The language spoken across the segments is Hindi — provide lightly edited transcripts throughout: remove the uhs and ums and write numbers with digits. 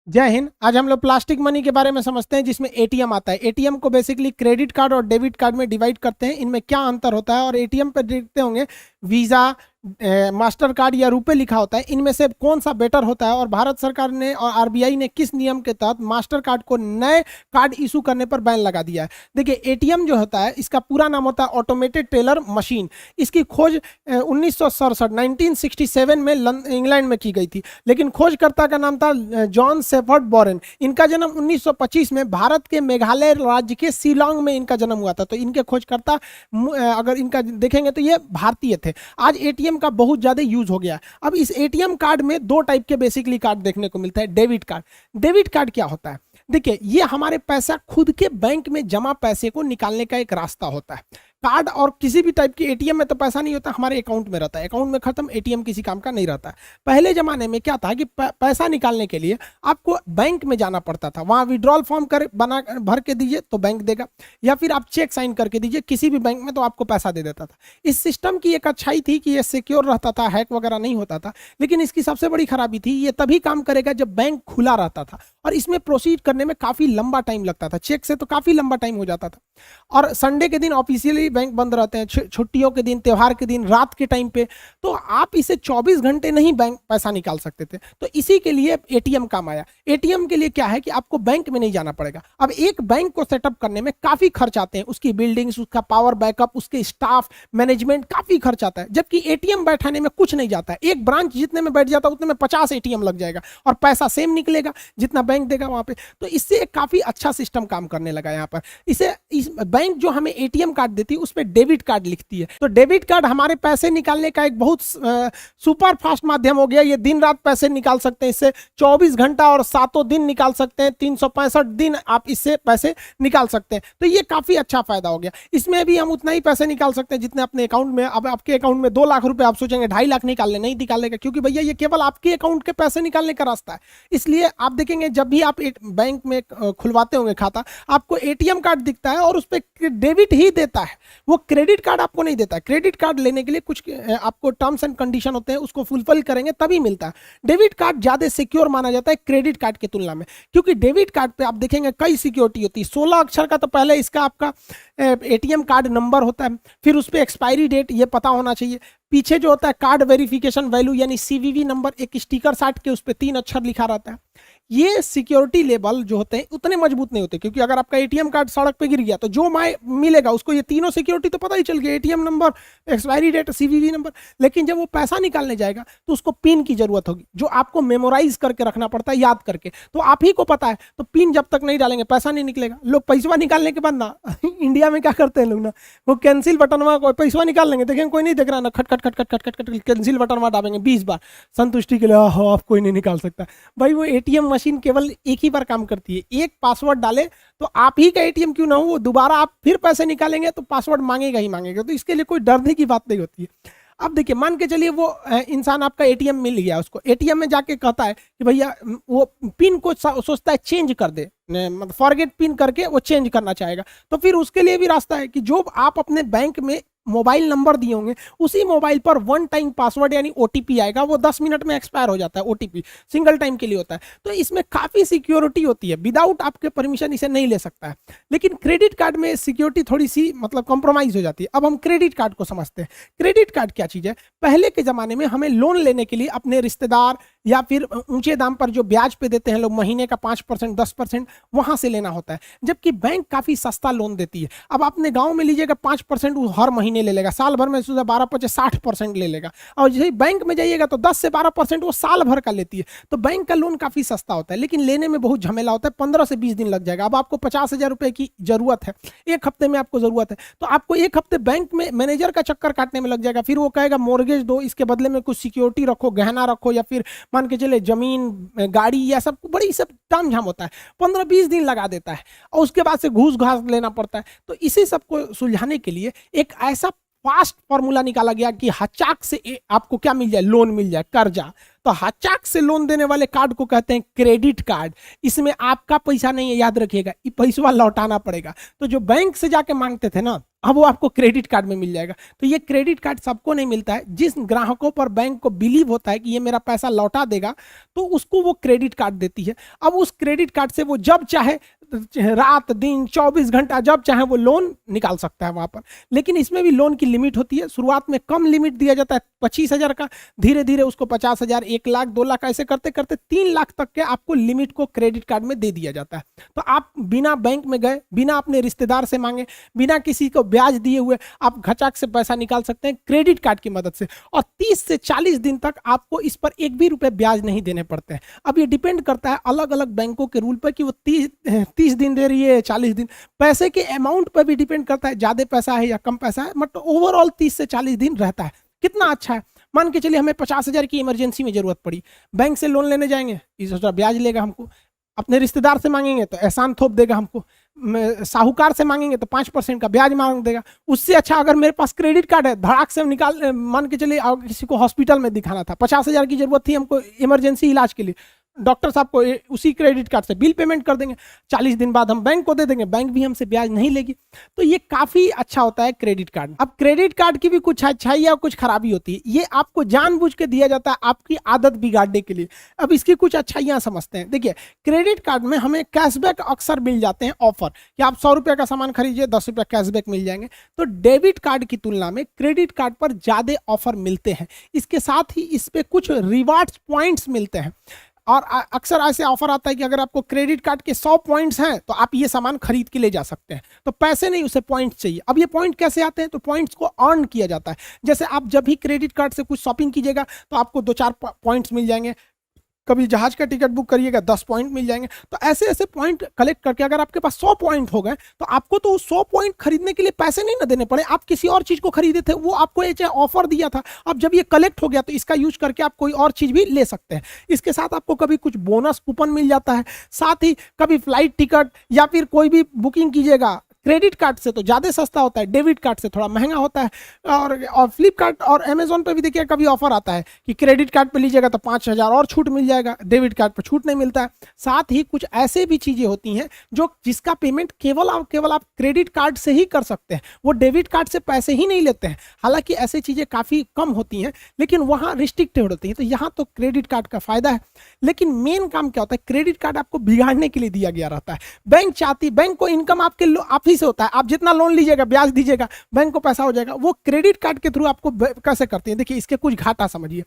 जय हिंद। आज हम लोग प्लास्टिक मनी के बारे में समझते हैं, जिसमें एटीएम आता है। एटीएम को बेसिकली क्रेडिट कार्ड और डेबिट कार्ड में डिवाइड करते हैं। इनमें क्या अंतर होता है, और एटीएम पे देखते होंगे वीज़ा, मास्टर कार्ड या रुपए लिखा होता है। इनमें से कौन सा बेटर होता है, और भारत सरकार ने और आरबीआई ने किस नियम के तहत मास्टर कार्ड को नए कार्ड इशू करने पर बैन लगा दिया है। देखिए, एटीएम जो होता है, इसका पूरा नाम होता है ऑटोमेटेड टेलर मशीन। इसकी खोज 1967 में इंग्लैंड में की गई थी, लेकिन खोजकर्ता का नाम था जॉन सेफर्ड बोरेन। इनका जन्म 1925 में भारत के मेघालय राज्य के शिलोंग में इनका जन्म हुआ था। तो इनके खोजकर्ता अगर इनका देखेंगे तो ये भारतीय थे। आज एटीएम का बहुत ज्यादा यूज हो गया। अब इस एटीएम कार्ड में दो टाइप के बेसिकली कार्ड देखने को मिलता है। Debit card. डेबिट कार्ड क्या होता है? देखिए, ये हमारे पैसा खुद के बैंक में जमा पैसे को निकालने का एक रास्ता होता है। कार्ड और किसी भी टाइप की एटीएम में तो पैसा नहीं होता, हमारे अकाउंट में रहता है। अकाउंट में खत्म, एटीएम किसी काम का नहीं रहता है। पहले जमाने में क्या था कि पैसा निकालने के लिए आपको बैंक में जाना पड़ता था। वहां विड्रॉल फॉर्म कर बना भर के दीजिए तो बैंक देगा, या फिर आप चेक साइन करके दीजिए किसी भी बैंक में तो आपको पैसा दे देता था। इस सिस्टम की एक अच्छाई थी कि ये सिक्योर रहता था, हैक वगैरह नहीं होता था। लेकिन इसकी सबसे बड़ी खराबी थी, ये तभी काम करेगा जब बैंक खुला रहता था, और इसमें प्रोसीड करने में काफी लंबा टाइम लगता था। चेक से तो काफी लंबा टाइम हो जाता था, और संडे के दिन ऑफिशियली बैंक बंद रहते हैं, छुट्टियों के दिन, त्योहार के दिन, रात के टाइम पे तो आप इसे 24 घंटे नहीं बैंक पैसा निकाल सकते थे। तो इसी के लिए एटीएम काम आया। एटीएम के लिए क्या है कि आपको बैंक में नहीं जाना पड़ेगा। अब एक बैंक को सेटअप करने में काफी खर्च आते हैं, उसकी बिल्डिंग्स, उसका पावर बैकअप, उसके स्टाफ, मैनेजमेंट, काफी खर्च आता है। जबकि एटीएम बैठाने में कुछ नहीं जाता है। एक ब्रांच जितने में बैठ जाता है उतने में 50 एटीएम लग जाएगा, और पैसा सेम निकलेगा जितना बैंक देगा वहां पे। तो इससे एक काफी अच्छा सिस्टम काम करने लगा यहाँ पर। इस बैंक जो हमें एटीएम कार्ड देती है उस पर डेबिट कार्ड लिखती है। तो डेबिट कार्ड हमारे पैसे निकालने का एक बहुत सुपर फास्ट माध्यम हो गया। ये दिन रात पैसे निकाल सकते हैं इससे, 24 घंटा और 7 दिन निकाल सकते हैं, 365 दिन आप इससे पैसे निकाल सकते हैं। तो ये काफी अच्छा फायदा हो गया। इसमें भी हम उतना ही पैसे निकाल सकते हैं जितने अपने अकाउंट में। अब आपके अकाउंट में 2 लाख रुपए, आप सोचेंगे 2.5 लाख निकालने, नहीं निकालेगा, क्योंकि भैया ये केवल आपके अकाउंट के पैसे निकालने का रास्ता है। इसलिए आप देखेंगे जब भी आप बैंक में खुलवाते होंगे खाता, आपको एटीएम कार्ड दिखता है और उस पर डेबिट ही देता है, वो क्रेडिट कार्ड आपको नहीं देता है। क्रेडिट कार्ड लेने के लिए कुछ आपको टर्म्स एंड कंडीशन होते हैं, उसको फुलफिल करेंगे तभी मिलता है। डेबिट कार्ड ज्यादा सिक्योर माना जाता है क्रेडिट कार्ड की तुलना में, क्योंकि डेबिट कार्ड पे आप देखेंगे कई सिक्योरिटी होती है। 16 अक्षर का तो पहले इसका आपका एटीएम कार्ड नंबर होता है, फिर उस पर एक्सपायरी डेट ये पता होना चाहिए। पीछे जो होता है कार्ड वेरिफिकेशन वैल्यू यानी सीवीवी नंबर, एक स्टिकर साट के उस पर 3 अक्षर लिखा रहता है। ये सिक्योरिटी लेवल जो होते हैं उतने मजबूत नहीं होते, क्योंकि अगर आपका एटीएम कार्ड सड़क पे गिर गया तो जो माए मिलेगा उसको ये तीनों सिक्योरिटी तो पता ही चल गया, ATM number, expiry date, CVV number. लेकिन जब वो पैसा निकालने जाएगा तो उसको पिन की जरूरत होगी, जो आपको मेमोराइज करके रखना पड़ता है, याद करके। तो आप ही को पता है, तो पिन जब तक नहीं डालेंगे पैसा नहीं निकलेगा। लोग पैसा निकालने के बाद ना इंडिया में क्या करते हैं लोग ना, वो कैंसिल बटन में पैसा निकाल लेंगे, देखेंगे कोई नहीं देख रहा ना, खट खट खट खट खट खट खट कैंसिल बटन में दाबेंगे 20 बार संतुष्टि के लिए। आप कोई नहीं निकाल सकता। भाई वो एटीएम मशीन केवल एक ही बार काम करती है। एक पासवर्ड डाले तो आप ही का एटीएम क्यों ना हो, वो दोबारा आप फिर पैसे निकालेंगे तो पासवर्ड मांगेगा ही मांगेगा। तो इसके लिए कोई डरने की बात नहीं होती है। अब देखिए, मान के चलिए वो इंसान आपका एटीएम मिल गया, उसको एटीएम में जाके कहता है कि भैया वो पिन को सोचता है चेंज कर दे, मतलब फॉरगेट पिन करके वो चेंज करना चाहेगा। तो फिर उसके लिए भी रास्ता है कि जो आप अपने बैंक में मोबाइल नंबर दिए होंगे उसी मोबाइल पर 1 टाइम पासवर्ड यानी ओटीपी आएगा। वो 10 मिनट में एक्सपायर हो जाता है, ओटीपी सिंगल टाइम के लिए होता है। तो इसमें काफी सिक्योरिटी होती है, विदाउट आपके परमिशन इसे नहीं ले सकता है। लेकिन क्रेडिट कार्ड में सिक्योरिटी थोड़ी सी मतलब कॉम्प्रोमाइज हो जाती है। अब हम क्रेडिट कार्ड को समझते हैं। क्रेडिट कार्ड क्या चीज है? पहले के जमाने में हमें लोन लेने के लिए अपने रिश्तेदार या फिर ऊंचे दाम पर जो ब्याज पे देते हैं लोग, महीने का 5% 10%, वहां से लेना होता है, जबकि बैंक काफी सस्ता लोन देती है। अब आपने गांव में लीजिएगा 5% वो हर महीने ले लेगा, साल भर में 12-50-60% ले लेगा। और जैसे बैंक में जाइएगा तो 10 से 12% वो साल भर का लेती है। तो बैंक का लोन काफी सस्ता होता है, लेकिन लेने में बहुत झमेला होता है, 15 से 20 दिन लग जाएगा। अब आपको 50,000 रुपए की जरूरत है, 1 हफ्ते में आपको जरूरत है, तो आपको 1 हफ्ते बैंक में मैनेजर का चक्कर काटने में लग जाएगा। फिर वो कहेगा मोर्गेज दो, इसके बदले में कुछ सिक्योरिटी रखो, गहना रखो, या फिर मान के चले जमीन, गाड़ी, या सब बड़ी सब ताम झाम होता है। 15-20 दिन लगा देता है, और उसके बाद से घूस घास लेना पड़ता है। तो इसी सबको सुलझाने के लिए एक ऐसा फास्ट फॉर्मूला निकाला गया कि हचाक से आपको क्या मिल जाए, लोन मिल जाए, कर्जा। तो हचाक से लोन देने वाले कार्ड को कहते हैं क्रेडिट कार्ड। इसमें आपका पैसा नहीं है, याद रखिएगा, ये पैसा लौटाना पड़ेगा। तो जो बैंक से जाके मांगते थे ना, अब वो आपको क्रेडिट कार्ड में मिल जाएगा। तो ये क्रेडिट कार्ड सबको नहीं मिलता है। जिस ग्राहकों पर बैंक को बिलीव होता है कि ये मेरा पैसा लौटा देगा, तो उसको वो क्रेडिट कार्ड देती है। अब उस क्रेडिट कार्ड से वो जब चाहे रात दिन 24 घंटा जब चाहे वो लोन निकाल सकता है वहां पर। लेकिन इसमें भी लोन की लिमिट होती है। शुरुआत में कम लिमिट दिया जाता है 25,000 का, धीरे धीरे उसको 50,000, 1 लाख, 2 लाख ऐसे करते करते 3 लाख तक के आपको लिमिट को क्रेडिट कार्ड में दे दिया जाता है। तो आप बिना बैंक में गए, बिना अपने रिश्तेदार से मांगे, बिना किसी को ब्याज दिए हुए आप घचाक से पैसा निकाल सकते हैं क्रेडिट कार्ड की मदद से। और 30 से 40 दिन तक आपको इस पर एक भी रुपए ब्याज नहीं देने पड़ते हैं। अब ये डिपेंड करता है अलग अलग बैंकों के रूल पर कि वो 30 दिन दे रही है, 40 दिन, पैसे के अमाउंट पर भी डिपेंड करता है, ज्यादा पैसा है या कम पैसा है। मतलब ओवरऑल 30 से 40 दिन रहता है। कितना अच्छा है। मान के चलिए हमें 50,000 की इमरजेंसी में जरूरत पड़ी, बैंक से लोन लेने जाएंगे, इसका ब्याज लेगा हमको। अपने रिश्तेदार से मांगेंगे तो एहसान थोप देगा हमको। साहूकार से मांगेंगे तो 5% का ब्याज मांग देगा। उससे अच्छा अगर मेरे पास क्रेडिट कार्ड है, धड़ाक से निकाल, मान के चलिए किसी को हॉस्पिटल में दिखाना था, 50,000 की जरूरत थी हमको इमरजेंसी इलाज के लिए, डॉक्टर साहब को उसी क्रेडिट कार्ड से बिल पेमेंट कर देंगे, 40 दिन बाद हम बैंक को दे देंगे, बैंक भी हमसे ब्याज नहीं लेगी। तो ये काफी अच्छा होता है क्रेडिट कार्ड। अब क्रेडिट कार्ड की भी कुछ अच्छाई और कुछ खराबी होती है। ये आपको जानबूझ के दिया जाता है आपकी आदत बिगाड़ने के लिए। अब इसकी कुछ अच्छाइयां समझते हैं। देखिए, क्रेडिट कार्ड में हमें कैशबैक अक्सर मिल जाते हैं, ऑफर कि आप 100 रुपये का सामान खरीदिए, 10 रुपये कैशबैक मिल जाएंगे। तो डेबिट कार्ड की तुलना में क्रेडिट कार्ड पर ज्यादा ऑफर मिलते हैं। इसके साथ ही इस पे कुछ रिवार्ड्स पॉइंट्स मिलते हैं। और अक्सर ऐसे ऑफर आता है कि अगर आपको क्रेडिट कार्ड के 100 पॉइंट्स हैं तो आप ये सामान खरीद के ले जा सकते हैं। तो पैसे नहीं, उसे पॉइंट्स चाहिए। अब ये पॉइंट कैसे आते हैं? तो पॉइंट्स को अर्न किया जाता है। जैसे आप जब भी क्रेडिट कार्ड से कुछ शॉपिंग कीजिएगा तो आपको 2-4 पॉइंट्स मिल जाएंगे। कभी जहाज का टिकट बुक करिएगा 10 पॉइंट मिल जाएंगे। तो ऐसे ऐसे पॉइंट कलेक्ट करके अगर आपके पास 100 पॉइंट हो गए तो आपको तो 100 पॉइंट खरीदने के लिए पैसे नहीं ना देने पड़े। आप किसी और चीज को खरीदे थे, वो आपको ये ऑफर दिया था। अब जब ये कलेक्ट हो गया तो इसका यूज करके आप कोई और चीज भी ले सकते हैं। इसके साथ आपको कभी कुछ बोनस कूपन मिल जाता है। साथ ही कभी फ्लाइट टिकट या फिर कोई भी बुकिंग कीजिएगा क्रेडिट कार्ड से तो ज़्यादा सस्ता होता है, डेबिट कार्ड से थोड़ा महंगा होता है। और फ्लिपकार्ट और अमेजोन पे भी देखिए कभी ऑफर आता है कि क्रेडिट कार्ड पे लीजिएगा तो 5,000 और छूट मिल जाएगा, डेबिट कार्ड पे छूट नहीं मिलता है। साथ ही कुछ ऐसे भी चीज़ें होती हैं जो जिसका पेमेंट केवल आप क्रेडिट कार्ड से ही कर सकते हैं, वो डेबिट कार्ड से पैसे ही नहीं लेते हैं। हालांकि ऐसी चीज़ें काफ़ी कम होती हैं लेकिन वहाँ रिस्ट्रिक्टेड होती हैं। तो यहाँ तो क्रेडिट कार्ड का फायदा है। लेकिन मेन काम क्या होता है, क्रेडिट कार्ड आपको बिगाड़ने के लिए दिया गया रहता है। बैंक को इनकम आप ही से होता है। आप जितना लोन लीजिएगा, ब्याज दीजिएगा, बैंक को पैसा हो जाएगा। वो क्रेडिट कार्ड के थ्रू आपको कैसे करते हैं, देखिए इसके कुछ घाटा समझिए।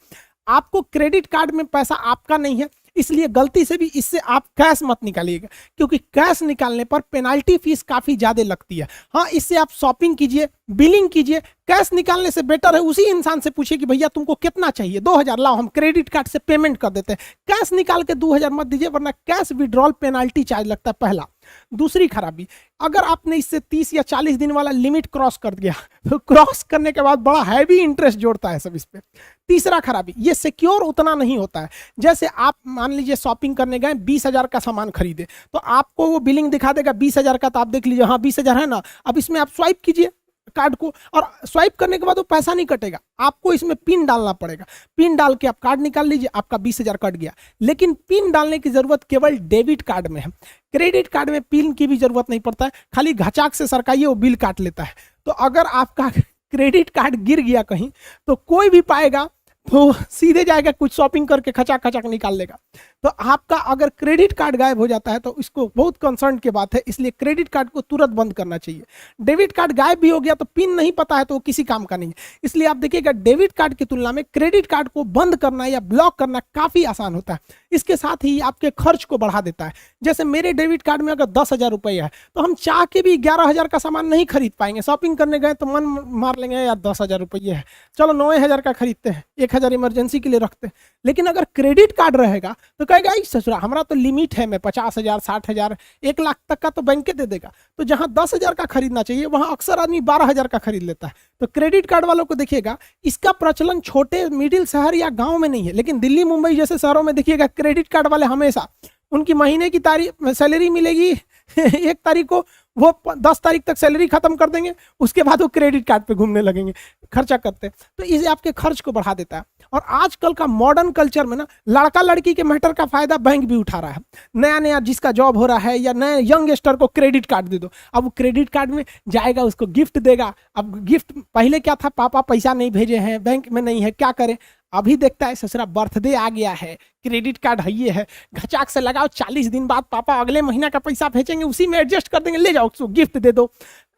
आपको क्रेडिट कार्ड में पैसा आपका नहीं है, इसलिए गलती से भी इससे आप कैश मत निकालिएगा, क्योंकि कैश निकालने पर पेनाल्टी फीस काफी ज्यादा लगती है। हाँ, इससे आप शॉपिंग कीजिए, बिलिंग कीजिए। कैश निकालने से बेटर है उसी इंसान से पूछिए कि भैया तुमको कितना चाहिए, 2,000 लाओ, हम क्रेडिट कार्ड से पेमेंट कर देते हैं। कैश निकाल के 2,000 मत दीजिए, वरना कैश विड्रॉल पेनाल्टी चार्ज लगता है, पहला। दूसरी खराबी, अगर आपने इससे 30 या 40 दिन वाला लिमिट क्रॉस कर दिया तो क्रॉस करने के बाद बड़ा हैवी इंटरेस्ट जोड़ता है सब इस पे। तीसरा खराबी, ये सिक्योर उतना नहीं होता है। जैसे आप मान लीजिए शॉपिंग करने गए, 20,000 का सामान खरीदे, तो आपको वो बिलिंग दिखा देगा 20,000 का, तो आप देख लीजिए हाँ 20,000 है ना। अब इसमें आप स्वाइप कीजिए कार्ड को, और स्वाइप करने के बाद वो पैसा नहीं कटेगा, आपको इसमें पिन डालना पड़ेगा। पिन डाल के आप कार्ड निकाल लीजिए, आपका 20,000 कट गया। लेकिन पिन डालने की जरूरत केवल डेबिट कार्ड में है। क्रेडिट कार्ड में पिन की भी जरूरत नहीं पड़ता है, खाली घचाक से सरकाइए, वो बिल काट लेता है। तो अगर आपका क्रेडिट कार्ड गिर गया कहीं तो कोई भी पाएगा तो सीधे जाएगा, कुछ शॉपिंग करके खचाक खचाक निकाल लेगा। तो आपका अगर क्रेडिट कार्ड गायब हो जाता है तो इसको बहुत कंसर्न की बात है, इसलिए क्रेडिट कार्ड को तुरंत बंद करना चाहिए। डेबिट कार्ड गायब भी हो गया तो पिन नहीं पता है तो वो किसी काम का नहीं है। इसलिए आप देखिएगा डेबिट कार्ड की तुलना में क्रेडिट कार्ड को बंद करना या ब्लॉक करना काफी आसान होता है। इसके साथ ही आपके खर्च को बढ़ा देता है। जैसे मेरे डेबिट कार्ड में अगर 10,000 रुपये है तो हम चाह के भी 11,000 का सामान नहीं खरीद पाएंगे। शॉपिंग करने गए तो मन मार लेंगे यार 10,000 रुपये है, चलो 9,000 का खरीदते हैं, 1,000 इमरजेंसी के लिए रखते हैं। लेकिन अगर क्रेडिट कार्ड रहेगा तो कहेगा ससुरा हमारा तो लिमिट है, मैं 50,000, 60,000, 1 लाख तक का तो बैंक दे देगा। तो जहां 10,000 का खरीदना चाहिए वहां अक्सर आदमी 12,000 का खरीद लेता है। तो क्रेडिट कार्ड वालों को देखिएगा, इसका प्रचलन छोटे मिडिल शहर या गांव में नहीं है, लेकिन दिल्ली मुंबई जैसे शहरों में देखिएगा क्रेडिट कार्ड वाले हमेशा, उनकी महीने की तारीख सैलरी मिलेगी 1 तारीख को वो 10 तारीख तक सैलरी खत्म कर देंगे, उसके बाद वो क्रेडिट कार्ड पे घूमने लगेंगे, खर्चा करते। तो इसे आपके खर्च को बढ़ा देता है। और आजकल का मॉडर्न कल्चर में ना लड़का लड़की के मैटर का फायदा बैंक भी उठा रहा है। नया नया जिसका जॉब हो रहा है या नए यंगस्टर को क्रेडिट कार्ड दे दो, अब वो क्रेडिट कार्ड में जाएगा, उसको गिफ्ट देगा। अब गिफ्ट पहले क्या था, पापा पैसा नहीं भेजे हैं, बैंक में नहीं है, क्या करें। अभी देखता है ससुरा बर्थडे आ गया है, क्रेडिट कार्ड है ये है, घचाक से लगाओ, 40 दिन बाद पापा अगले महीना का पैसा भेजेंगे, उसी में एडजस्ट कर देंगे, ले जाओ, उसको गिफ्ट दे दो,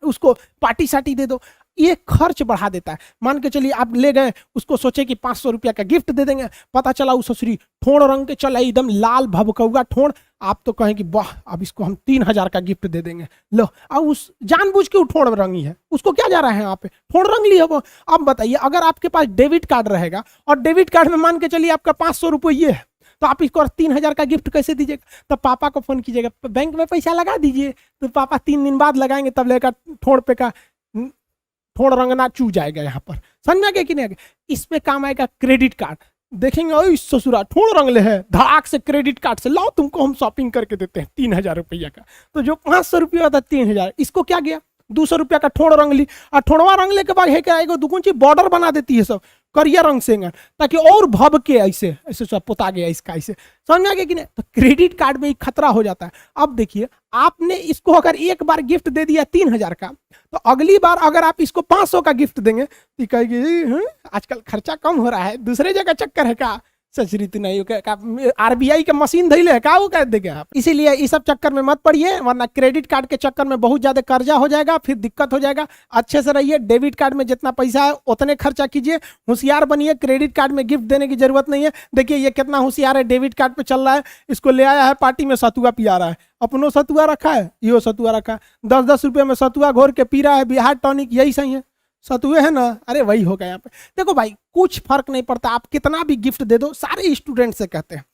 उसको पार्टी साटी दे दो। ये खर्च बढ़ा देता है। मान के चलिए आप ले गए, उसको सोचे कि 500 रुपया का गिफ्ट दे देंगे, पता चला उस ससुरी ठोड़ रंग के चला, एकदम लाल भभकौआ ठोड़। आप तो कहें कि वाह, अब इसको हम 3000 का गिफ्ट दे देंगे। लो, अब उस जानबूझ के ठोड़ रंगी है, उसको क्या जा रहा है, यहाँ पे ठोड़ रंग ली है वो। अब बताइए, अगर आपके पास डेबिट कार्ड रहेगा और डेबिट कार्ड में मान के चलिए आपका 500 रुपये है, तो आप इसको 3000 का गिफ्ट कैसे दीजिएगा। तो पापा को फोन कीजिएगा, बैंक में पैसा लगा दीजिए, तो पापा 3 दिन बाद लगाएंगे, तब लेकर ठोड़ पे का ठोड़ रंगना चू जाएगा। यहाँ पर समझ में आ गया कि नहीं आ गया। इसमें काम आएगा क्रेडिट कार्ड। देखेंगे ओ ससुरा ठोड़ रंगले है, धड़ाक से क्रेडिट कार्ड से लाओ, तुमको हम शॉपिंग करके देते हैं 3000 रुपया का। तो जो 500 रुपया था 3000, इसको क्या गया 200 रुपया का ठोड़ रंग ली। और ठोड़वा रंगले के बाद है क्या, एगो दुगुन बॉर्डर बना देती है सब करिया रंग से, ताकि और भब के ऐसे ऐसे सब पोता गया इसका, ऐसे समझ में आ गया कि नहीं। तो क्रेडिट कार्ड में खतरा हो जाता है। अब देखिए, आपने इसको अगर एक बार गिफ्ट दे दिया 3000 का, तो अगली बार अगर आप इसको 500 का गिफ्ट देंगे तो कहेगी आजकल खर्चा कम हो रहा है, दूसरे जगह चक्कर है का, सचरित नहीं, आरबीआई के मशीन धैले है का, वो कह देंगे आप। इसीलिए इस सब चक्कर में मत पड़िए, वरना क्रेडिट कार्ड के चक्कर में बहुत ज्यादा कर्जा हो जाएगा, फिर दिक्कत हो जाएगा। अच्छे से रहिए, डेबिट कार्ड में जितना पैसा है उतने खर्चा कीजिए, होशियार बनिए। क्रेडिट कार्ड में गिफ्ट देने की जरूरत नहीं है। देखिए ये कितना होशियार है, डेबिट कार्ड पे चल रहा है, इसको ले आया है पार्टी में सतुआ पिया रहा है, अपनो सतुआ रखा है, यो सतुआ रखा है, 10-10 रुपये में सतुआ घोर के पी रहा है, बिहार टॉनिक, यही सही है, सतुए है ना। अरे वही होगा यहाँ पे। देखो भाई, कुछ फर्क नहीं पड़ता, आप कितना भी गिफ्ट दे दो। सारे स्टूडेंट से कहते हैं,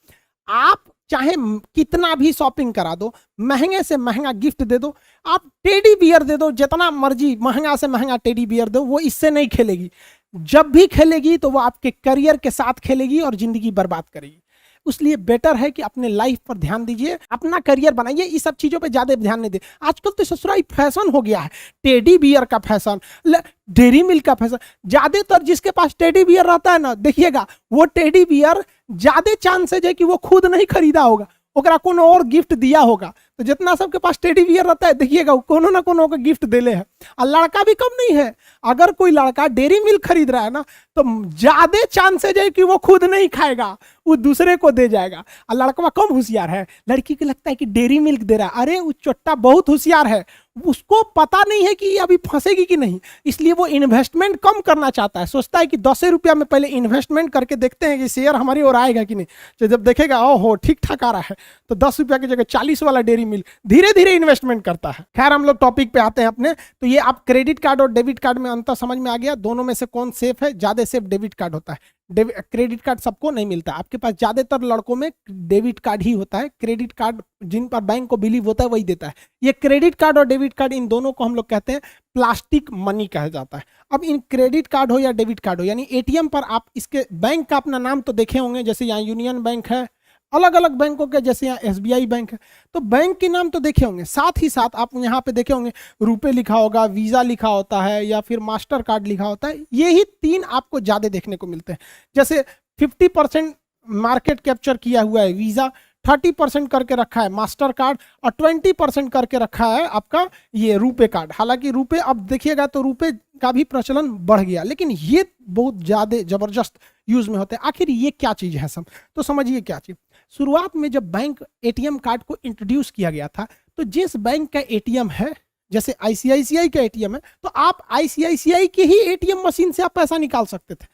आप चाहे कितना भी शॉपिंग करा दो, महंगे से महंगा गिफ्ट दे दो, आप टेडी बियर दे दो, जितना मर्जी महंगा से महंगा टेडी बियर दो, वो इससे नहीं खेलेगी। जब भी खेलेगी तो वो आपके करियर के साथ खेलेगी और जिंदगी बर्बाद करेगी। इसलिए बेटर है कि अपने लाइफ पर ध्यान दीजिए, अपना करियर बनाइए, इस सब चीजों पे ज्यादा ध्यान नहीं दे। आजकल तो ससुराई फैशन हो गया है, टेडी बियर का फैशन, डेयरी मिल्क का फैशन। ज्यादातर जिसके पास टेडी बियर रहता है ना, देखिएगा वो टेडी बियर ज्यादा चांसेज है कि वो खुद नहीं खरीदा होगा, ओकरा कोनो और गिफ्ट दिया होगा। तो जितना सबके पास टेडी बियर रहता है, देखिएगा कोनो ना कोनो को गिफ्ट देले है। और लड़का भी कम नहीं है, अगर कोई लड़का डेयरी मिल्क खरीद रहा है ना, तो ज्यादा चांसेज है कि वो खुद नहीं खाएगा, वो दूसरे को दे जाएगा। और लड़का कम होशियार है, लड़की को लगता है कि डेयरी मिल्क दे रहा है, अरे वो चोट्टा बहुत होशियार है, उसको पता नहीं है कि ये अभी फंसेगी कि नहीं, इसलिए वो इन्वेस्टमेंट कम करना चाहता है। सोचता है कि 10 रुपया में पहले इन्वेस्टमेंट करके देखते हैं कि शेयर हमारी ओर आएगा कि नहीं। तो जब देखेगा ओहो ठीक ठाक आ रहा है, तो 10 रुपया की जगह 40 वाला डेयरी मिल्क धीरे धीरे इन्वेस्टमेंट करता है। खैर, हम लोग टॉपिक पे आते हैं अपने। तो ये आप क्रेडिट कार्ड और डेबिट कार्ड में अंतर समझ में आ गया। दोनों में से कौन सेफ है? ज्यादा सेफ डेबिट कार्ड होता है। क्रेडिट कार्ड सबको नहीं मिलता, आपके पास ज्यादातर लड़कों में डेबिट कार्ड ही होता है। क्रेडिट कार्ड जिन पर बैंक को बिलीव होता है वही देता है। ये क्रेडिट कार्ड और डेबिट कार्ड, इन दोनों को हम लोग कहते हैं प्लास्टिक मनी कहा जाता है। अब इन क्रेडिट कार्ड हो या डेबिट कार्ड हो, यानी एटीएम पर आप इसके बैंक का अपना नाम तो देखे होंगे, जैसे यहाँ यूनियन बैंक है, अलग अलग बैंकों के, जैसे यहाँ एसबीआई बैंक है, तो बैंक के नाम तो देखे होंगे। साथ ही साथ आप यहाँ पे देखे होंगे रुपए लिखा होगा, वीजा लिखा होता है, या फिर मास्टर कार्ड लिखा होता है। ये ही 3 आपको ज्यादा देखने को मिलते हैं। जैसे 50% मार्केट कैप्चर किया हुआ है वीजा, 30% करके रखा है मास्टर कार्ड, और 20% करके रखा है आपका ये रुपए कार्ड। हालांकि रुपए अब देखिएगा तो रुपए का भी प्रचलन बढ़ गया, लेकिन ये बहुत ज्यादा जबरदस्त यूज में होते हैं। आखिर ये क्या चीज है सब, तो समझिए क्या चीज। शुरुआत में जब बैंक एटीएम कार्ड को इंट्रोड्यूस किया गया था, तो जिस बैंक का एटीएम है, जैसे आईसीआईसीआई का एटीएम है, तो आप आईसीआईसीआई के ही एटीएम मशीन से आप पैसा निकाल सकते थे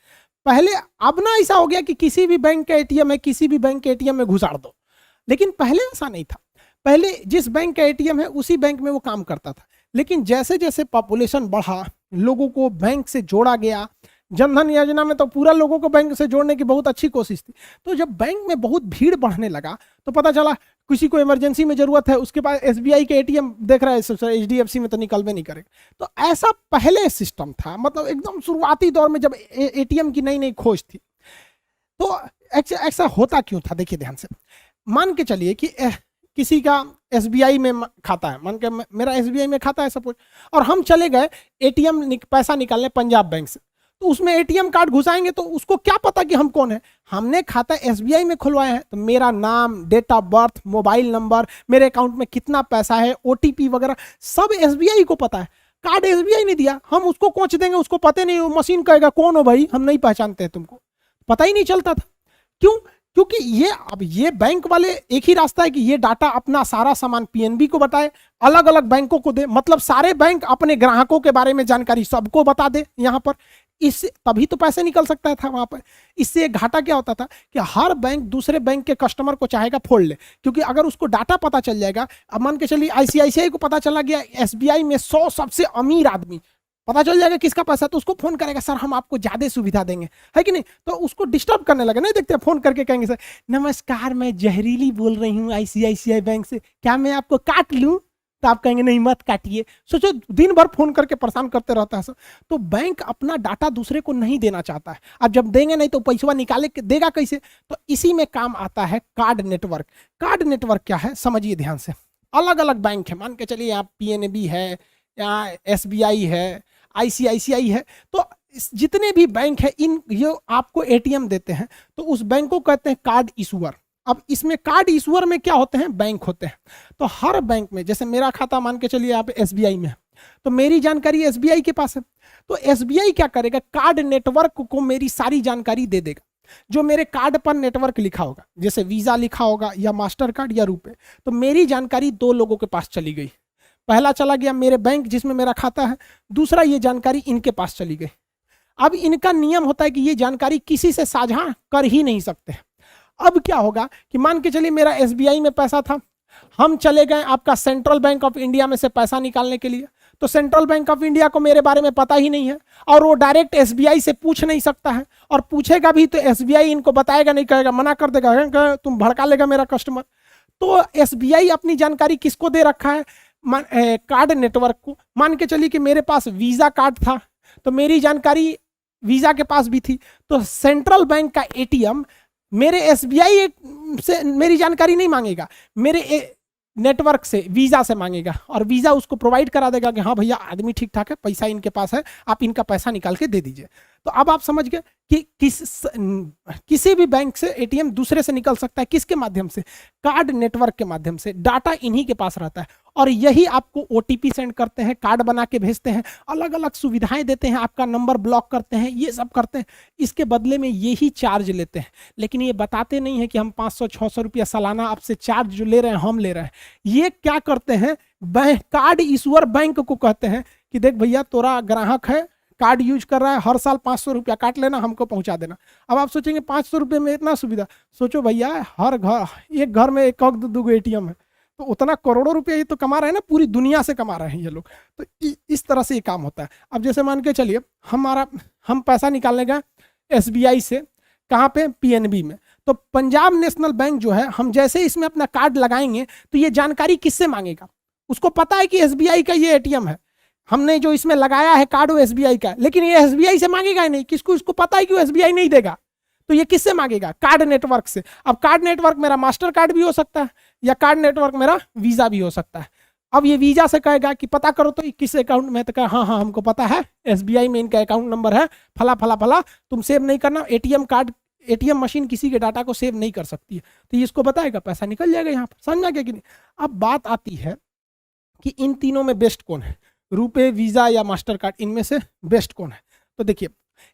पहले। अब ना ऐसा हो गया कि किसी भी बैंक का एटीएम है, किसी भी बैंक के एटीएम में घुसाड़ दो, लेकिन पहले ऐसा नहीं था। पहले जिस बैंक का एटीएम है उसी बैंक में वो काम करता था। लेकिन जैसे जैसे पॉपुलेशन बढ़ा, लोगों को बैंक से जोड़ा गया, जनधन योजना में तो पूरा लोगों को बैंक से जोड़ने की बहुत अच्छी कोशिश थी। तो जब बैंक में बहुत भीड़ बढ़ने लगा, तो पता चला किसी को इमरजेंसी में जरूरत है, उसके पास एसबीआई के एटीएम देख रहा है, एचडीएफसी में तो निकलवे नहीं करेगा। तो ऐसा पहले सिस्टम था, मतलब एकदम शुरुआती दौर में जब एटीएम की नई नई खोज थी। तो ऐसा होता क्यों था, देखिए ध्यान से। मान के चलिए कि किसी का एसबीआई में खाता है, मान के मेरा एसबीआई में खाता है सपोज, और हम चले गए एटीएम पैसा निकालने पंजाब बैंक से, तो उसमें एटीएम कार्ड घुसाएंगे तो उसको क्या पता कि हम कौन है। हमने खाता एसबीआई में खुलवाया है तो मेरा नाम, date of birth, mobile number, मेरे अकाउंट में कितना पैसा है, ओटीपी वगैरह सब एसबीआई को पता है। कार्ड एसबीआई ने दिया, हम उसको कोच देंगे, उसको पता नहीं, मशीन कहेगा कौन हो भाई, हम नहीं पहचानते हैं तुमको, पता ही नहीं चलता था। क्यों? क्योंकि ये अब ये बैंक वाले एक ही रास्ता है कि ये डाटा अपना सारा सामान पीएनबी को बताए, अलग अलग बैंकों को दे, मतलब सारे बैंक अपने ग्राहकों के बारे में जानकारी सबको बता दे यहाँ पर, इससे तभी तो पैसे निकल सकता था वहां पर। इससे घाटा क्या होता था कि हर बैंक दूसरे बैंक के कस्टमर को चाहेगा फोड़ ले, क्योंकि अगर उसको डाटा पता चल जाएगा, अब मान के चलिए आईसीआईसीआई को पता चला गया एसबीआई में 100 सबसे अमीर आदमी, पता चल जाएगा किसका पैसा, तो उसको फोन करेगा सर हम आपको ज्यादा सुविधा देंगे, है कि नहीं, तो उसको डिस्टर्ब करने लगे। नहीं देखते फोन करके कहेंगे सर नमस्कार मैं जहरीली बोल रही हूँ आईसीआईसीआई बैंक से, क्या मैं आपको काट लूं, तो आप कहेंगे नहीं मत काटिए। सोचो दिन भर फोन करके परेशान करते रहता है सर। तो बैंक अपना डाटा दूसरे को नहीं देना चाहता है, अब जब देंगे नहीं तो पैसा निकाले देगा कैसे, तो इसी में काम आता है कार्ड नेटवर्क। कार्ड नेटवर्क क्या है समझिए ध्यान से, अलग अलग बैंक है, मान के चलिए यहाँ पीएनबी है, यहाँ एसबीआई है, आईसीआईसीआई है, तो जितने भी बैंक है इन ये आपको एटीएम देते हैं तो उस बैंक को कहते हैं कार्ड इशूअर। अब इसमें कार्ड इशूअर में क्या होते हैं, बैंक होते हैं। तो हर बैंक में जैसे मेरा खाता मान के चलिए आप एसबीआई में है, तो मेरी जानकारी एसबीआई के पास है, तो एसबीआई क्या करेगा, कार्ड नेटवर्क को मेरी सारी जानकारी दे देगा। जो मेरे कार्ड पर नेटवर्क लिखा होगा, जैसे वीजा लिखा होगा या मास्टर कार्ड या रुपए, तो मेरी जानकारी 2 लोगों के पास चली गई। पहला चला गया मेरे बैंक जिसमें मेरा खाता है, दूसरा ये जानकारी इनके पास चली गई। अब इनका नियम होता है कि ये जानकारी किसी से साझा कर ही नहीं सकते। अब क्या होगा कि मान के चलिए मेरा एसबीआई में पैसा था, हम चले गए आपका सेंट्रल बैंक ऑफ इंडिया में से पैसा निकालने के लिए, तो सेंट्रल बैंक ऑफ इंडिया को मेरे बारे में पता ही नहीं है और वो डायरेक्ट एसबीआई से पूछ नहीं सकता है, और पूछेगा भी तो एसबीआई इनको बताएगा नहीं, कहेगा मना कर देगा, तुम भड़का लेगा मेरा कस्टमर। तो एसबीआई अपनी जानकारी किसको दे रखा है, कार्ड नेटवर्क को। मान के चलिए कि मेरे पास वीजा कार्ड था तो मेरी जानकारी वीजा के पास भी थी, तो सेंट्रल बैंक का एटीएम मेरे एसबीआई से मेरी जानकारी नहीं मांगेगा, मेरे नेटवर्क से वीजा से मांगेगा, और वीजा उसको प्रोवाइड करा देगा कि हाँ भैया आदमी ठीक ठाक है, पैसा इनके पास है, आप इनका पैसा निकाल के दे दीजिए। तो अब आप समझ गए कि किसी भी बैंक से एटीएम दूसरे से निकल सकता है, किसके माध्यम से, कार्ड नेटवर्क के माध्यम से। डाटा इन्हीं के पास रहता है और यही आपको ओटीपी सेंड करते हैं, कार्ड बना के भेजते हैं, अलग अलग सुविधाएं देते हैं, आपका नंबर ब्लॉक करते हैं, ये सब करते हैं, इसके बदले में यही चार्ज लेते हैं। लेकिन ये बताते नहीं है कि हम 500-600 रुपया सालाना आपसे चार्ज जो ले रहे हैं हम ले रहे हैं। ये क्या करते हैं, कार्ड इशूअर बैंक को कहते हैं कि देख भैया तोरा ग्राहक है, कार्ड यूज कर रहा है, हर साल 500 रुपया काट लेना, हमको पहुंचा देना। अब आप सोचेंगे 500 रुपये में इतना सुविधा, सोचो भैया हर घर, एक घर में एक दो एटीएम है, तो उतना करोड़ों रुपया ये तो कमा रहे हैं ना, पूरी दुनिया से कमा रहे हैं ये लोग। तो इस तरह से ये काम होता है। अब जैसे मान के चलिए हम पैसा निकालने गए एसबीआई से, कहाँ पे, पीएनबी में, तो पंजाब नेशनल बैंक जो है, हम जैसे इसमें अपना कार्ड लगाएंगे तो ये जानकारी किससे मांगेगा, उसको पता है कि एसबीआई का ये एटीएम है, हमने जो इसमें लगाया है कार्ड वो एसबीआई का, लेकिन ये एसबीआई से मांगेगा ही नहीं, किसको, इसको पता है कि वो एसबीआई नहीं देगा, तो ये किससे मांगेगा, कार्ड नेटवर्क से। अब कार्ड नेटवर्क मेरा मास्टर कार्ड भी हो सकता है या कार्ड नेटवर्क मेरा वीजा भी हो सकता है। अब ये वीजा से कहेगा कि पता करो तो किस अकाउंट में, तो कहा हाँ हाँ हमको पता है, एसबीआई में इनका अकाउंट नंबर है फला फला फला, तुम सेव नहीं करना, एटीएम कार्ड, एटीएम मशीन किसी के डाटा को सेव नहीं कर सकती है, तो ये इसको बताएगा, पैसा निकल जाएगा यहाँ पर। समझ गया कि नहीं। अब बात आती है कि इन तीनों में बेस्ट कौन है, रुपए, वीजा या मास्टर कार्ड, इनमें से बेस्ट कौन है। तो देखिए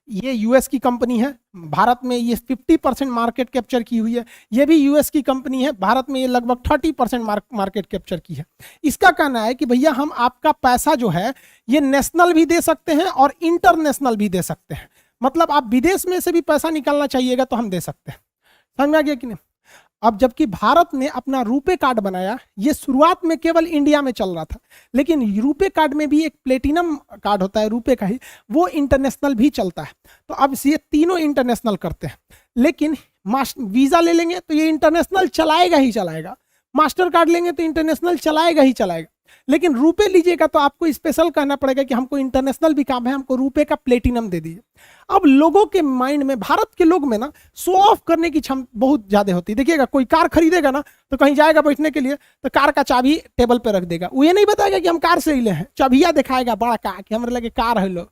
ये यूएस की कंपनी है, भारत में ये 50% मार्केट कैप्चर की हुई है, ये भी यूएस की कंपनी है, भारत में ये लगभग 30% मार्केट कैप्चर की है। इसका कहना है कि भैया हम आपका पैसा जो है ये नेशनल भी दे सकते हैं और इंटरनेशनल भी दे सकते हैं, मतलब आप विदेश में से भी पैसा निकालना चाहिएगा तो हम दे सकते हैं। समझ में आ गया कि नहीं। अब जबकि भारत ने अपना रुपे कार्ड बनाया, ये शुरुआत में केवल इंडिया में चल रहा था, लेकिन रुपे कार्ड में भी एक प्लेटिनम कार्ड होता है रुपे का ही, वो इंटरनेशनल भी चलता है। तो अब ये तीनों इंटरनेशनल करते हैं, लेकिन वीजा ले लेंगे तो ये इंटरनेशनल चलाएगा ही चलाएगा, मास्टर कार्ड लेंगे तो इंटरनेशनल चलाएगा ही चलाएगा। लेकिन रुपए लीजिएगा तो आपको स्पेशल कहना पड़ेगा कि हमको इंटरनेशनल भी काम है, हमको रुपए का प्लेटिनम दे दीजिए। अब लोगों के माइंड में, भारत के लोग में ना शो ऑफ करने की क्षमता बहुत ज्यादा होती है। देखिएगा कोई कार खरीदेगा ना तो कहीं जाएगा बैठने के लिए तो कार का चाबी टेबल पे रख देगा, वो ये नहीं बताएगा कि हम कार से ले हैं, चाबिया दिखाएगा बड़ा कार कि हमारे लगे कार है, लोग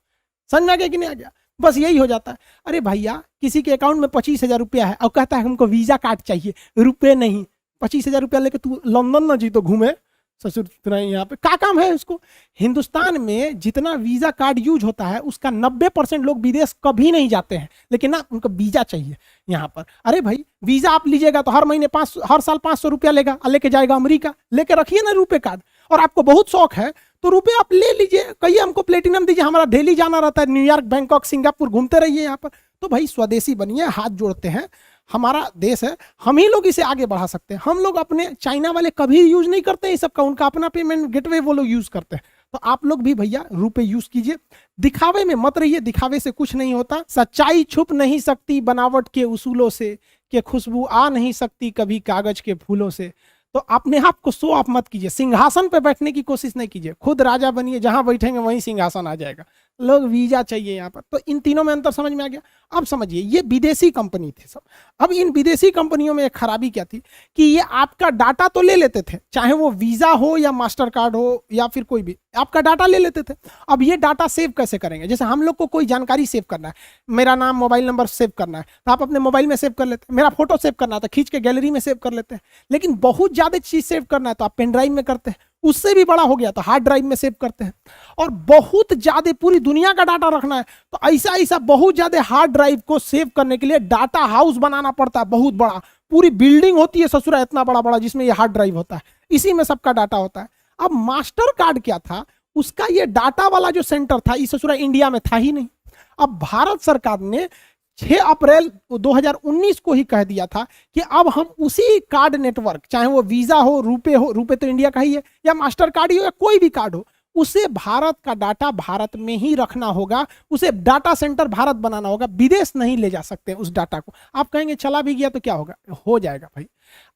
समझ में आ गया कि नहीं आ गया, बस यही हो जाता है। अरे भैया किसी के अकाउंट में 25,000 रुपया है और कहता है हमको वीजा कार्ड चाहिए, रुपए नहीं, 25,000 रुपया लेके तू लंदन ना जी तो घूमे ससुर तुरा यहाँ पे क्या काम है उसको। हिंदुस्तान में जितना वीजा कार्ड यूज होता है उसका 90% लोग विदेश कभी नहीं जाते हैं, लेकिन ना उनको वीजा चाहिए यहाँ पर। अरे भाई वीजा आप लीजिएगा तो हर महीने हर साल 500 रुपया लेगा और लेके जाएगा अमेरिका, लेके रखिए ना रुपए कार्ड। और आपको बहुत शौक है तो रुपए आप ले लीजिए, कहिए हमको प्लेटिनम दीजिए, हमारा डेली जाना रहता है, न्यूयॉर्क, बैंकॉक, सिंगापुर घूमते रहिए यहाँ पर। तो भाई स्वदेशी बनिए, हाथ जोड़ते हैं, हमारा देश है, हम ही लोग इसे आगे बढ़ा सकते हैं। हम लोग अपने, चाइना वाले कभी यूज नहीं करते हैं सबका, उनका अपना पेमेंट गेटवे वो लोग यूज करते हैं। तो आप लोग भी भैया रुपए यूज कीजिए, दिखावे में मत रहिए, दिखावे से कुछ नहीं होता। सच्चाई छुप नहीं सकती बनावट के उसूलों से, कि खुशबू आ नहीं सकती कभी कागज के फूलों से। तो अपने आप को शो ऑफ मत कीजिए, सिंहासन पे बैठने की कोशिश नहीं कीजिए, खुद राजा बनिए, जहां बैठेंगे वहीं सिंहासन आ जाएगा। लोग वीजा चाहिए यहाँ पर। तो इन तीनों में अंतर समझ में आ गया। अब समझिए ये विदेशी कंपनी थी सब। अब इन विदेशी कंपनियों में एक खराबी क्या थी कि ये आपका डाटा तो ले लेते थे, चाहे वो वीजा हो या मास्टर कार्ड हो या फिर कोई भी, आपका डाटा ले लेते थे। अब ये डाटा सेव कैसे करेंगे? जैसे हम लोग को कोई जानकारी सेव करना है, मेरा नाम, मोबाइल नंबर सेव करना है तो आप अपने मोबाइल में सेव कर लेते हैं, मेरा फोटो सेव करना है तो खींच के गैलरी में सेव कर लेते हैं। लेकिन बहुत ज्यादा चीज सेव करना है तो आप पेन ड्राइव में करते हैं, उससे भी बड़ा हो गया तो हार्ड ड्राइव में सेव करते हैं। और बहुत ज्यादा पूरी दुनिया का डाटा रखना है तो ऐसा बहुत ज्यादा हार्ड ड्राइव को सेव करने के लिए डाटा हाउस बनाना पड़ता है, बहुत बड़ा, पूरी बिल्डिंग होती है ससुरा इतना बड़ा बड़ा, जिसमें ये हार्ड ड्राइव होता है, इसी में सबका डाटा होता है। अब मास्टर कार्ड क्या था, उसका ये डाटा वाला जो सेंटर था इस ससुरा इंडिया में था ही नहीं। अब भारत सरकार ने 6 अप्रैल 2019 को ही कह दिया था कि अब हम उसी कार्ड नेटवर्क, चाहे वो वीजा हो, रुपए तो इंडिया का ही है, या मास्टर कार्ड ही हो या कोई भी कार्ड हो, उसे भारत का डाटा भारत में ही रखना होगा, उसे डाटा सेंटर भारत बनाना होगा, विदेश नहीं ले जा सकते उस डाटा को। आप कहेंगे चला भी गया तो क्या होगा? हो जाएगा भाई।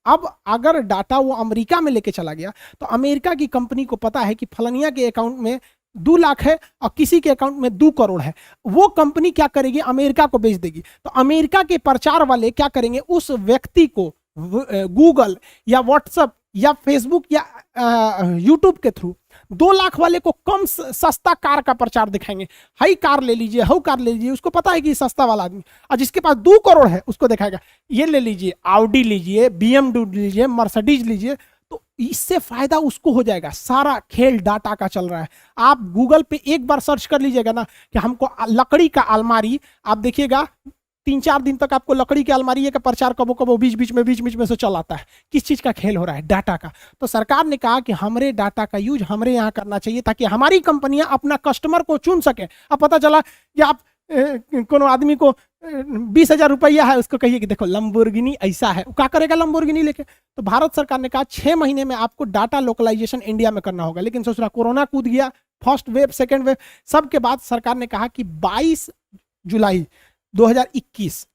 अब अगर डाटा वो अमेरिका में लेके चला गया तो अमेरिका की कंपनी को पता है कि फलनिया के अकाउंट में 2 लाख है और किसी के अकाउंट में 2 करोड़ है, वो कंपनी क्या करेगी? अमेरिका को बेच देगी। तो अमेरिका के प्रचार वाले क्या करेंगे? उस व्यक्ति को गूगल या व्हाट्सएप या फेसबुक या यूट्यूब के थ्रू 2 लाख वाले को कम सस्ता कार का प्रचार दिखाएंगे, हाई कार ले लीजिए, हाउ कार ले लीजिए, उसको पता है कि सस्ता वाला आदमी। और जिसके पास 2 करोड़ है उसको दिखाएगा ये ले लीजिए, ऑडी लीजिए, BMW लीजिए, मर्सिडीज लीजिए। तो इससे फायदा उसको हो जाएगा। सारा खेल डाटा का चल रहा है। आप गूगल पे एक बार सर्च कर लीजिएगा ना कि हमको लकड़ी का अलमारी, आप देखिएगा 3-4 दिन तक आपको लकड़ी की अलमारी का प्रचार कबो कबो बीच बीच में से चल आता है। किस चीज का खेल हो रहा है? डाटा का। तो सरकार ने कहा कि हमारे डाटा का यूज हमरे यहाँ करना चाहिए ताकि हमारी कंपनियां अपना कस्टमर को चुन सके। अब पता चला कि आप कोनो आदमी को 20,000 रुपया है, उसको कहिए कि देखो लंबोर्गिनी ऐसा है, क्या करेगा लंबोर्गिनी लेके? तो भारत सरकार ने कहा 6 महीने में आपको डाटा लोकलाइजेशन इंडिया में करना होगा। लेकिन सोच रहा कोरोना कूद गया, फर्स्ट वेव, सेकेंड वेव, सबके बाद सरकार ने कहा कि 22 जुलाई 2021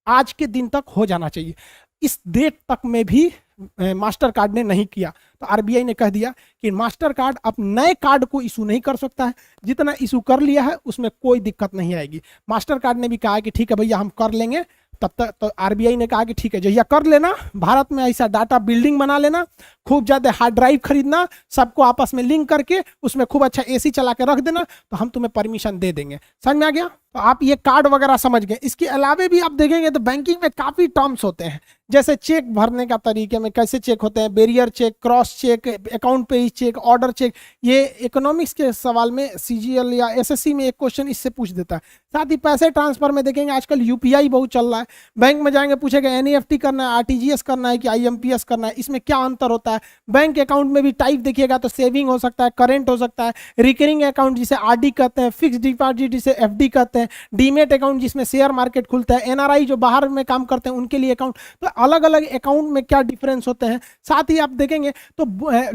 आज के दिन तक हो जाना चाहिए। इस डेट तक में भी मास्टर कार्ड ने नहीं किया। तो आरबीआई ने कह दिया कि मास्टर कार्ड अब नए कार्ड को इशू नहीं कर सकता है, जितना इशू कर लिया है उसमें कोई दिक्कत नहीं आएगी। मास्टर कार्ड ने भी कहा कि ठीक है भैया हम कर लेंगे। तब तक तो आरबीआई ने कहा कि ठीक है जहिया कर लेना, भारत में ऐसा डाटा बिल्डिंग बना लेना, खूब ज्यादा हार्ड ड्राइव खरीदना, सबको आपस में लिंक करके उसमें खूब अच्छा एसी चला के रख देना, तो हम तुम्हें परमिशन दे देंगे। समझ में आ गया? तो आप ये कार्ड वगैरह समझ गए। इसके अलावे भी आप देखेंगे तो बैंकिंग में काफी टर्म्स होते हैं, जैसे चेक भरने का तरीके में कैसे चेक होते हैं, barrier check, cross check, account page check, order check. ये इकोनॉमिक्स के सवाल में सीजीएल या एसएससी में एक क्वेश्चन इससे पूछ देता है। साथ ही पैसे ट्रांसफर में देखेंगे आजकल यूपीआई बहुत चल रहा है। बैंक में जाएंगे पूछेगा एनईएफटी करना है, आरटीजीएस करना है कि आईएमपीएस करना है, इसमें क्या अंतर होता है। बैंक अकाउंट में भी टाइप देखिएगा तो सेविंग हो सकता है, करेंट हो सकता है, रिकरिंग अकाउंट जिसे आरडी कहते हैं, फिक्स डिपॉजिट जिसे एफडी कहते हैं, डीमेट अकाउंट जिसमें शेयर मार्केट खुलता है, एनआरआई जो बाहर में काम करते हैं उनके लिए अकाउंट। तो अलग अलग अकाउंट में क्या डिफरेंस होते हैं। साथ ही आप देखेंगे तो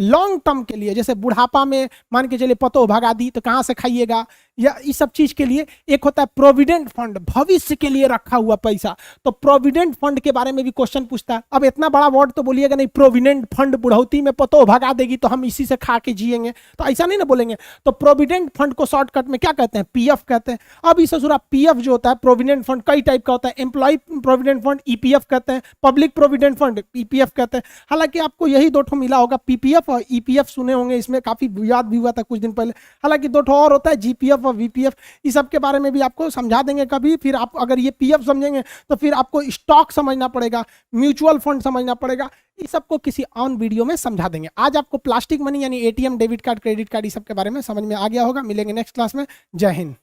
लॉन्ग टर्म के लिए, जैसे बुढ़ापा में मान के चलिए पतो भगा दी तो कहाँ से खाइएगा, या इस सब चीज के लिए। एक होता है प्रोविडेंट फंड, भविष्य के लिए रखा हुआ पैसा, तो प्रोविडेंट फंड के बारे में भी क्वेश्चन पूछता है। अब इतना बड़ा वर्ड तो बोलिएगा नहीं, प्रोविडेंट फंड बुढ़ौती में पतो भगा देगी तो हम इसी से खा के जिएंगे, तो ऐसा नहीं ना बोलेंगे। तो प्रोविडेंट फंड को शॉर्टकट में क्या कहते हैं, पीएफ कहते हैं। अब इस ससुरा पीएफ जो होता है, प्रोविडेंट फंड कई टाइप का होता है, एम्प्लॉय प्रोविडेंट फंड ईपीएफ कहते हैं, पब्लिक प्रोविडेंट फंड पीपीएफ कहते हैं। हालांकि आपको यही दो ठो मिला होगा, पीपीएफ और ईपीएफ सुने होंगे, इसमें काफी विवाद भी हुआ था कुछ दिन पहले। हालांकि दो ठो और होता है, जीपीएफ और वीपीएफ, इस सब के बारे में भी आपको समझा देंगे कभी। फिर आप अगर ये पीएफ समझेंगे तो फिर आपको स्टॉक समझना पड़ेगा, म्यूचुअल फंड समझना पड़ेगा, इस सबको किसी ऑन वीडियो में समझा देंगे। आज आपको प्लास्टिक मनी यानी ATM, debit card, credit card, इस सब के बारे में समझ में आ गया होगा। मिलेंगे नेक्स्ट क्लास में। जय हिंद।